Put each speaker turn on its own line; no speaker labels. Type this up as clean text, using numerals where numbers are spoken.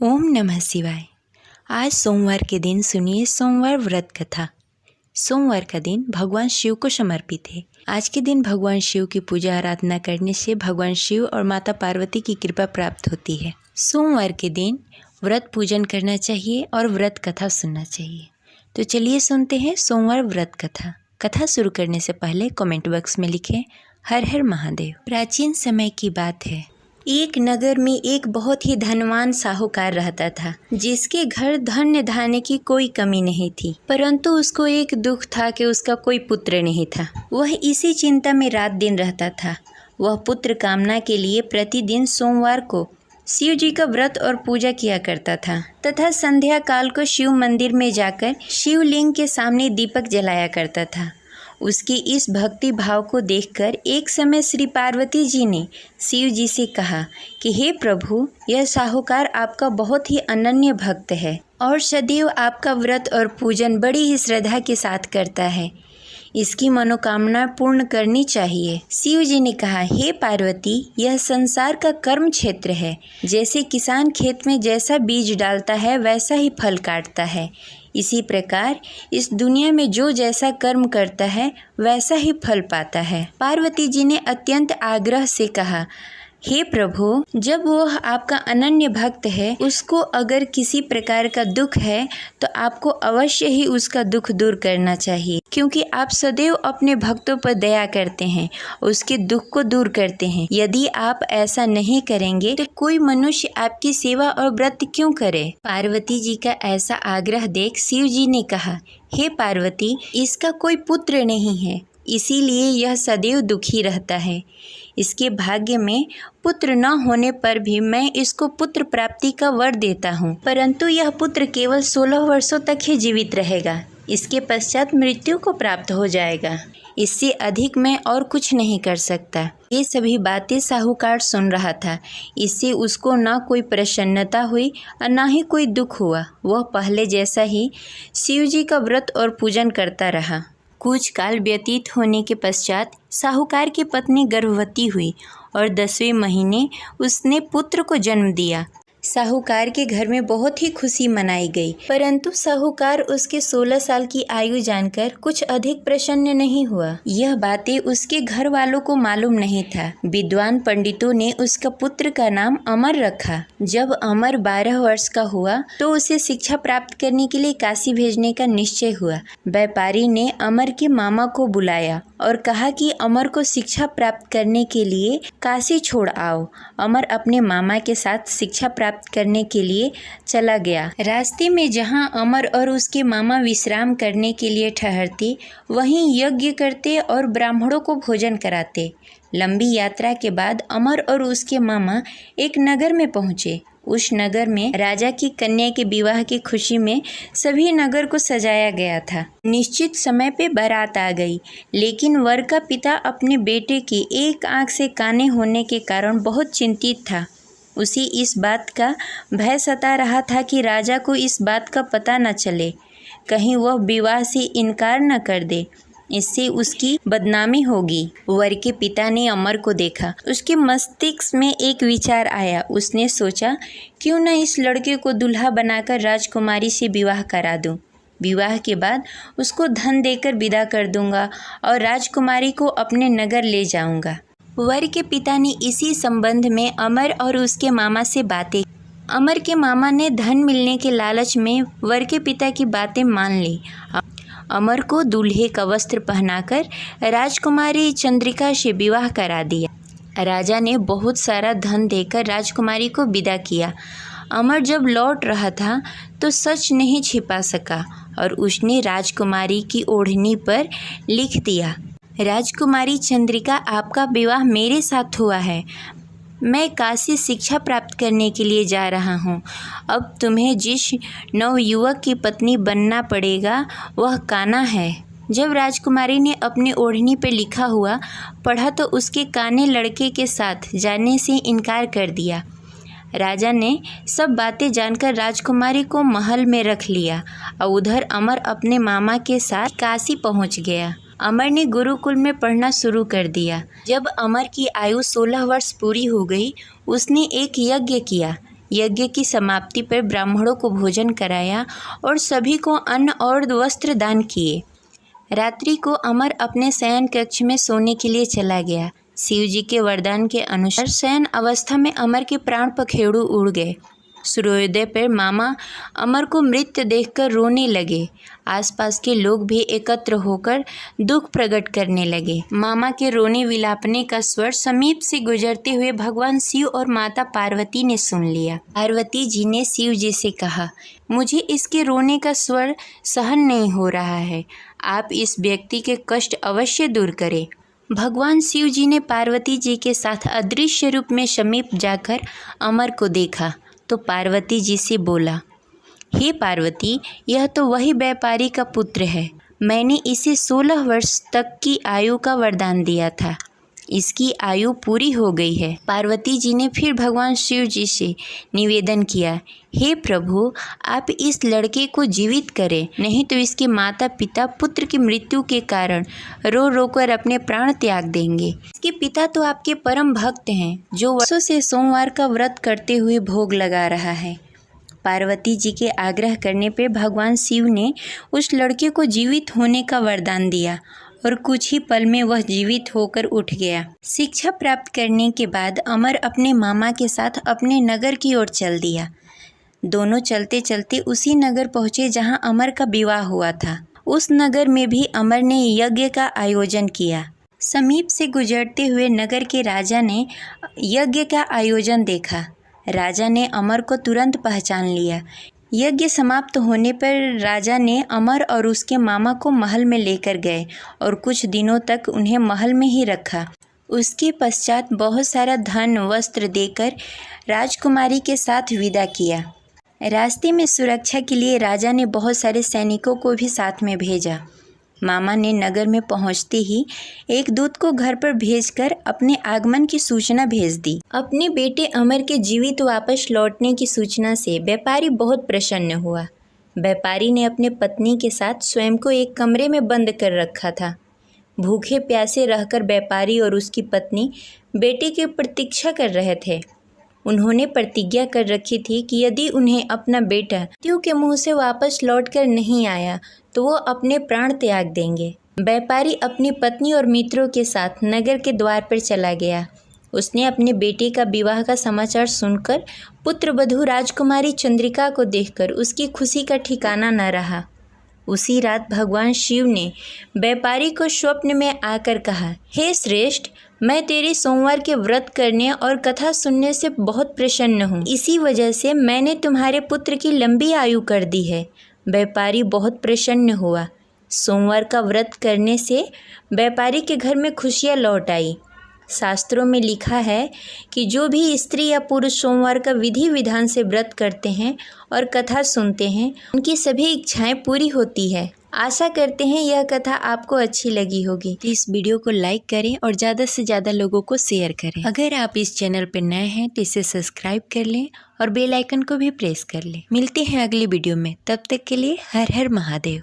ओम नमः शिवाय। आज सोमवार के दिन सुनिए सोमवार व्रत कथा। सोमवार का दिन भगवान शिव को समर्पित है। आज के दिन भगवान शिव की पूजा आराधना करने से भगवान शिव और माता पार्वती की कृपा प्राप्त होती है। सोमवार के दिन व्रत पूजन करना चाहिए और व्रत कथा सुनना चाहिए। तो चलिए सुनते हैं सोमवार व्रत कथा। कथा शुरू करने से पहले कमेंट बॉक्स में लिखें हर हर महादेव। प्राचीन समय की बात है। एक नगर में एक बहुत ही धनवान साहूकार रहता था, जिसके घर धन्य धान्य की कोई कमी नहीं थी। परंतु उसको एक दुख था कि उसका कोई पुत्र नहीं था। वह इसी चिंता में रात दिन रहता था। वह पुत्र कामना के लिए प्रतिदिन सोमवार को शिव जी का व्रत और पूजा किया करता था तथा संध्या काल को शिव मंदिर में जाकर शिवलिंग के सामने दीपक जलाया करता था। उसकी इस भक्ति भाव को देखकर एक समय श्री पार्वती जी ने शिव जी से कहा कि हे प्रभु, यह साहूकार आपका बहुत ही अनन्य भक्त है और सदैव आपका व्रत और पूजन बड़ी ही श्रद्धा के साथ करता है। इसकी मनोकामना पूर्ण करनी चाहिए। शिव जी ने कहा, हे पार्वती, यह संसार का कर्म क्षेत्र है। जैसे किसान खेत में जैसा बीज डालता है वैसा ही फल काटता है, इसी प्रकार इस दुनिया में जो जैसा कर्म करता है वैसा ही फल पाता है। पार्वती जी ने अत्यंत आग्रह से कहा, हे प्रभु, जब वह आपका अनन्य भक्त है, उसको अगर किसी प्रकार का दुख है तो आपको अवश्य ही उसका दुख दूर करना चाहिए, क्योंकि आप सदैव अपने भक्तों पर दया करते हैं, उसके दुख को दूर करते हैं। यदि आप ऐसा नहीं करेंगे तो कोई मनुष्य आपकी सेवा और व्रत क्यों करे? पार्वती जी का ऐसा आग्रह देख शिव जी ने कहा, हे पार्वती, इसका कोई पुत्र नहीं है, इसीलिए यह सदैव दुखी रहता है। इसके भाग्य में पुत्र न होने पर भी मैं इसको पुत्र प्राप्ति का वर देता हूँ, परंतु यह पुत्र केवल 16 वर्षों तक ही जीवित रहेगा। इसके पश्चात मृत्यु को प्राप्त हो जाएगा। इससे अधिक मैं और कुछ नहीं कर सकता। ये सभी बातें साहूकार सुन रहा था। इससे उसको न कोई प्रसन्नता हुई और न ही कोई दुख हुआ। वह पहले जैसा ही शिव जी का व्रत और पूजन करता रहा। कुछ काल व्यतीत होने के पश्चात साहूकार की पत्नी गर्भवती हुई और 10वें महीने उसने पुत्र को जन्म दिया। साहूकार के घर में बहुत ही खुशी मनाई गई, परंतु साहूकार उसके 16 साल की आयु जानकर कुछ अधिक प्रसन्न नहीं हुआ। यह बातें उसके घर वालों को मालूम नहीं था। विद्वान पंडितों ने उसका पुत्र का नाम अमर रखा। जब अमर 12 वर्ष का हुआ तो उसे शिक्षा प्राप्त करने के लिए काशी भेजने का निश्चय हुआ। व्यापारी ने अमर के मामा को बुलाया और कहा कि अमर को शिक्षा प्राप्त करने के लिए काशी छोड़ आओ। अमर अपने मामा के साथ शिक्षा प्राप्त करने के लिए चला गया। रास्ते में जहां अमर और उसके मामा विश्राम करने के लिए ठहरते, वहीं यज्ञ करते और ब्राह्मणों को भोजन कराते। लंबी यात्रा के बाद अमर और उसके मामा एक नगर में पहुंचे। उस नगर में राजा की कन्या के विवाह की खुशी में सभी नगर को सजाया गया था। निश्चित समय पे बारात आ गई, लेकिन वर का पिता अपने बेटे की एक आंख से काने होने के कारण बहुत चिंतित था। उसी इस बात का भय सता रहा था कि राजा को इस बात का पता न चले, कहीं वह विवाह से इनकार न कर दे, इससे उसकी बदनामी होगी। वर के पिता ने अमर को देखा। उसके मस्तिष्क में एक विचार आया। उसने सोचा, क्यों न इस लड़के को दूल्हा बनाकर राजकुमारी से विवाह करा दूं। विवाह के बाद उसको धन देकर विदा कर दूंगा और राजकुमारी को अपने नगर ले जाऊंगा। वर के पिता ने इसी संबंध में अमर और उसके मामा से बातें। अमर के मामा ने धन मिलने के लालच में वर के पिता की बातें मान ली। अमर को दूल्हे का वस्त्र पहनाकर राजकुमारी चंद्रिका से विवाह करा दिया। राजा ने बहुत सारा धन देकर राजकुमारी को विदा किया। अमर जब लौट रहा था तो सच नहीं छिपा सका और उसने राजकुमारी की ओढ़नी पर लिख दिया, राजकुमारी चंद्रिका, आपका विवाह मेरे साथ हुआ है। मैं काशी शिक्षा प्राप्त करने के लिए जा रहा हूँ। अब तुम्हें जिस नवयुवक की पत्नी बनना पड़ेगा वह काना है। जब राजकुमारी ने अपनी ओढ़नी पर लिखा हुआ पढ़ा तो उसके काने लड़के के साथ जाने से इनकार कर दिया। राजा ने सब बातें जानकर राजकुमारी को महल में रख लिया और उधर अमर अपने मामा के साथ काशी पहुँच गया। अमर ने गुरुकुल में पढ़ना शुरू कर दिया। जब अमर की आयु 16 वर्ष पूरी हो गई, उसने एक यज्ञ किया। यज्ञ की समाप्ति पर ब्राह्मणों को भोजन कराया और सभी को अन्न और वस्त्र दान किए। रात्रि को अमर अपने शयन कक्ष में सोने के लिए चला गया। शिव जी के वरदान के अनुसार शयन अवस्था में अमर के प्राण पखेरु उड़ गए। सूर्योदय पर मामा अमर को मृत देखकर रोने लगे। आसपास के लोग भी एकत्र होकर दुख प्रकट करने लगे। मामा के रोने विलापने का स्वर समीप से गुजरते हुए भगवान शिव और माता पार्वती ने सुन लिया। पार्वती जी ने शिव जी से कहा, मुझे इसके रोने का स्वर सहन नहीं हो रहा है, आप इस व्यक्ति के कष्ट अवश्य दूर करें। भगवान शिव जी ने पार्वती जी के साथ अदृश्य रूप में समीप जाकर अमर को देखा तो पार्वती जी से बोला, हे पार्वती, यह तो वही व्यापारी का पुत्र है। मैंने इसे 16 वर्ष तक की आयु का वरदान दिया था। इसकी आयु पूरी हो गई है। पार्वती जी ने फिर भगवान शिव जी से निवेदन किया, हे प्रभु, आप इस लड़के को जीवित करें, नहीं तो इसके माता पिता पुत्र की मृत्यु के कारण रो रो कर अपने प्राण त्याग देंगे। इसके पिता तो आपके परम भक्त हैं, जो वर्षों से सोमवार का व्रत करते हुए भोग लगा रहा है। पार्वती जी के आग्रह करने पर भगवान शिव ने उस लड़के को जीवित होने का वरदान दिया और कुछ ही पल में वह जीवित होकर उठ गया। शिक्षा प्राप्त करने के बाद अमर अपने मामा के साथ अपने नगर की ओर चल दिया। दोनों चलते चलते उसी नगर पहुँचे जहाँ अमर का विवाह हुआ था। उस नगर में भी अमर ने यज्ञ का आयोजन किया। समीप से गुजरते हुए नगर के राजा ने यज्ञ का आयोजन देखा। राजा ने अमर को तुरंत पहचान लिया। यज्ञ समाप्त होने पर राजा ने अमर और उसके मामा को महल में लेकर गए और कुछ दिनों तक उन्हें महल में ही रखा। उसके पश्चात बहुत सारा धन वस्त्र देकर राजकुमारी के साथ विदा किया। रास्ते में सुरक्षा के लिए राजा ने बहुत सारे सैनिकों को भी साथ में भेजा। मामा ने नगर में पहुंचते ही एक दूत को घर पर भेजकर अपने आगमन की सूचना भेज दी। अपने बेटे अमर के जीवित वापस लौटने की सूचना से व्यापारी बहुत प्रसन्न हुआ। व्यापारी ने अपने पत्नी के साथ स्वयं को एक कमरे में बंद कर रखा था। भूखे प्यासे रहकर व्यापारी और उसकी पत्नी बेटे की प्रतीक्षा कर रहे थे। उन्होंने प्रतिज्ञा कर रखी थी कि यदि उन्हें अपना बेटा मृत्यु के मुंह से वापस लौटकर नहीं आया तो वो अपने प्राण त्याग देंगे। व्यापारी अपनी पत्नी और मित्रों के साथ नगर के द्वार पर चला गया। उसने अपने बेटे का विवाह का समाचार सुनकर पुत्रवधू राजकुमारी चंद्रिका को देखकर उसकी खुशी का ठिकाना न रहा। उसी रात भगवान शिव ने व्यापारी को स्वप्न में आकर कहा, हे श्रेष्ठ, मैं तेरे सोमवार के व्रत करने और कथा सुनने से बहुत प्रसन्न हूँ। इसी वजह से मैंने तुम्हारे पुत्र की लंबी आयु कर दी है। व्यापारी बहुत प्रसन्न हुआ। सोमवार का व्रत करने से व्यापारी के घर में खुशियाँ लौट आई। शास्त्रों में लिखा है कि जो भी स्त्री या पुरुष सोमवार का विधि विधान से व्रत करते हैं और कथा सुनते हैं, उनकी सभी इच्छाएं पूरी होती है। आशा करते हैं यह कथा आपको अच्छी लगी होगी। तो इस वीडियो को लाइक करें और ज़्यादा से ज़्यादा लोगों को शेयर करें। अगर आप इस चैनल पर नए हैं तो इसे सब्सक्राइब कर लें और बेल आइकन को भी प्रेस कर लें। मिलते हैं अगली वीडियो में, तब तक के लिए हर हर महादेव।